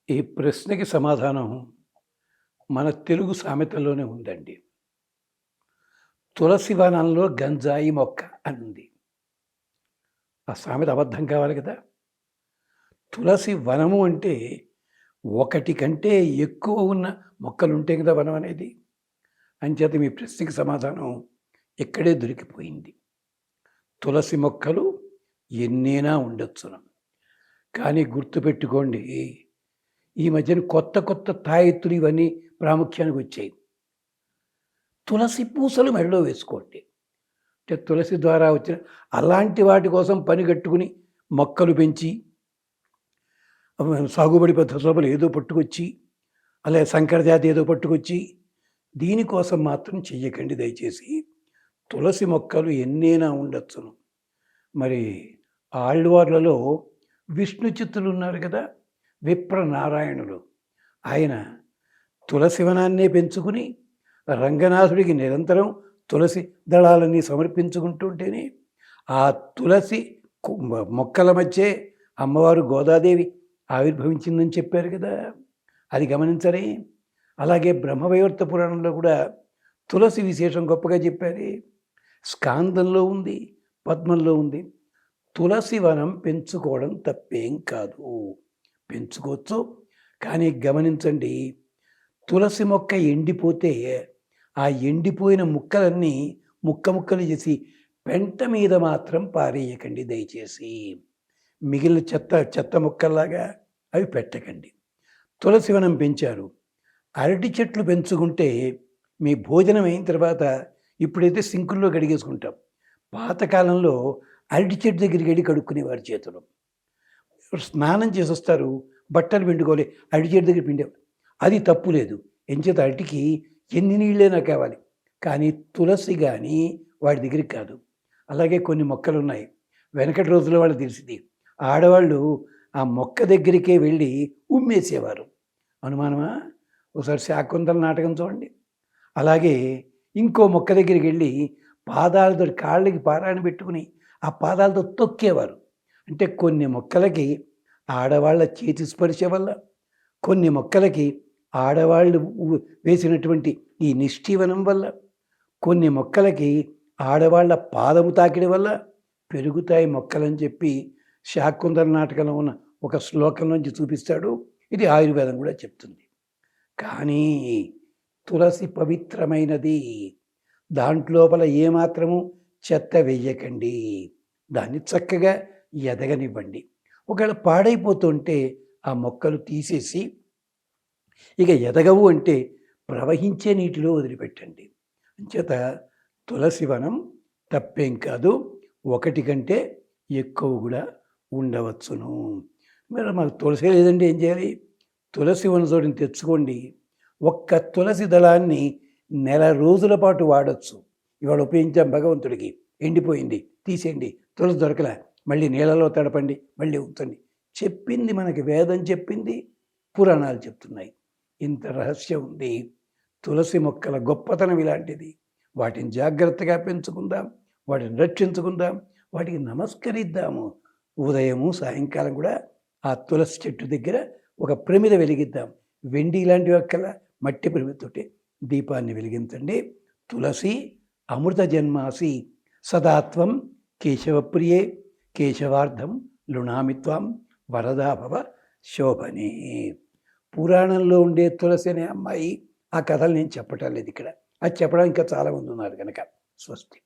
ఈ ప్రశ్నకి సమాధానం మన తెలుగు సామెతలోనే ఉందండి. తులసి వనంలో గంజాయి మొక్క అని ఉంది. ఆ సామెత అబద్ధం కావాలి కదా! తులసి వనము అంటే ఒకటి కంటే ఎక్కువ ఉన్న మొక్కలుంటే కదా వనం అనేది. అంచేత మీ ప్రశ్నకి సమాధానం ఇక్కడే దొరికిపోయింది. తులసి మొక్కలు ఎన్నైనా ఉండొచ్చును. కానీ గుర్తుపెట్టుకోండి, ఈ మధ్యన కొత్త కొత్త తాయెత్తులు ఇవన్నీ ప్రాముఖ్యానికి వచ్చాయి. తులసి పూసలు మెడలో వేసుకోండి. అంటే తులసి ద్వారా వచ్చిన అలాంటి వాటి కోసం పని కట్టుకుని మొక్కలు పెంచి సాగుబడి పద్ధతులు ఏదో పట్టుకొచ్చి అలాగే సంకరజాతి ఏదో పట్టుకొచ్చి దీనికోసం మాత్రం చెయ్యకండి దయచేసి. తులసి మొక్కలు ఎన్నైనా ఉండొచ్చును. మరి ఆళ్వార్లలో విష్ణు చిత్తులు ఉన్నారు కదా, విప్రనారాయణులు. ఆయన తులసి వనాన్నే పెంచుకుని రంగనాథుడికి నిరంతరం తులసి దళాలన్నీ సమర్పించుకుంటుంటేనే ఆ తులసి మొక్కల మధ్యే అమ్మవారు గోదాదేవి ఆవిర్భవించిందని చెప్పారు కదా, అది గమనించరే. అలాగే బ్రహ్మవైవర్త పురాణంలో కూడా తులసి విశేషం గొప్పగా చెప్పారు. స్కాందంలో ఉంది, పద్మంలో ఉంది. తులసి వనం పెంచుకోవడం తప్పేం కాదు, పెంచుకోవచ్చు. కానీ గమనించండి, తులసి మొక్క ఎండిపోతే ఆ ఎండిపోయిన ముక్కలన్నీ ముక్కలు చేసి పెంట మీద మాత్రం పారేయకండి దయచేసి. మిగిలిన చెత్త ముక్కల్లాగా అవి పెట్టకండి. తులసి వనం పెంచారు, అరటి చెట్లు పెంచుకుంటే మీ భోజనం అయిన తర్వాత ఇప్పుడైతే సింకుల్లో కడిగేసుకుంటాం. పాతకాలంలో అరటి చెట్టు దగ్గరికి వెళ్ళి కడుక్కునేవారు చేతులు. స్నానం చేసి వస్తారు, బట్టలు పిండుకోవాలి, అరటి చెట్టు దగ్గర పిండేవారు. అది తప్పు లేదు. ఎంచేత అరటికి ఎన్ని నీళ్ళైనా కావాలి, కానీ తులసి కానీ వాడి దగ్గరికి కాదు. అలాగే కొన్ని మొక్కలు ఉన్నాయి, వెనకటి రోజుల్లో వాళ్ళు తెలిసింది, ఆడవాళ్ళు ఆ మొక్క దగ్గరికే వెళ్ళి ఉమ్మేసేవారు. అనుమానమా? ఒకసారి శాకుంతల నాటకం చూడండి. అలాగే ఇంకో మొక్క దగ్గరికి వెళ్ళి పాదాలతో కాళ్ళకి పారాన్ని పెట్టుకుని ఆ పాదాలతో తొక్కేవారు. అంటే కొన్ని మొక్కలకి ఆడవాళ్ళ చేతి స్పర్శ వల్ల, కొన్ని మొక్కలకి ఆడవాళ్ళు వేసినటువంటి ఈ నిష్ఠీవనం వల్ల, కొన్ని మొక్కలకి ఆడవాళ్ళ పాదము తాకిడి వల్ల పెరుగుతాయి మొక్కలని చెప్పి శాకుంతల నాటకంలో ఉన్న ఒక శ్లోకం నుంచి చూపిస్తాడు. ఇది ఆయుర్వేదం కూడా చెప్తుంది. కానీ తులసి పవిత్రమైనది, దాంట్లోపల ఏమాత్రము చెత్త వెయ్యకండి, దాన్ని చక్కగా ఎదగనివ్వండి. ఒకవేళ పాడైపోతుంటే ఆ మొక్కలు తీసేసి ఇక ఎదగవు అంటే ప్రవహించే నీటిలో వదిలిపెట్టండి. అంచేత తులసి వనం తప్పేం కాదు, ఒకటి కంటే ఎక్కువ కూడా ఉండవచ్చును. మరి మాకు తులసి లేదంటే ఏం చేయాలి? తులసి వనజోడిని తెచ్చుకోండి. ఒక్క తులసి దళాన్ని నెల రోజుల పాటు వాడచ్చు. ఇవాళ ఉపయోగించాం భగవంతుడికి, ఎండిపోయింది తీసేయండి, తులసి దొరకలే, మళ్ళీ నీళ్ళలో తడపండి, మళ్ళీ ఉంచండి. చెప్పింది మనకి వేదం చెప్పింది, పురాణాలు చెప్తున్నాయి. ఇంత రహస్యం ఉంది. తులసి మొక్కల గొప్పతనం ఇలాంటిది. వాటిని జాగ్రత్తగా పెంచుకుందాం, వాటిని రక్షించుకుందాం, వాటికి నమస్కరిద్దాము. ఉదయము సాయంకాలం కూడా ఆ తులసి చెట్టు దగ్గర ఒక ప్రమిద వెలిగిద్దాం. వెండి ఇలాంటి ఒక్కల మట్టి ప్రమిదతోటి దీపాన్ని వెలిగించండి. తులసి అమృత జన్మాసి సదాత్వం కేశవప్రియే కేశవార్థం లుణామిత్వం వరదాభవ శోభనే. పురాణంలో ఉండే తులసి అనే అమ్మాయి, ఆ కథలు నేను చెప్పటం లేదు ఇక్కడ, అది చెప్పడానికి ఇంకా చాలామంది ఉన్నారు కనుక. స్వస్తి.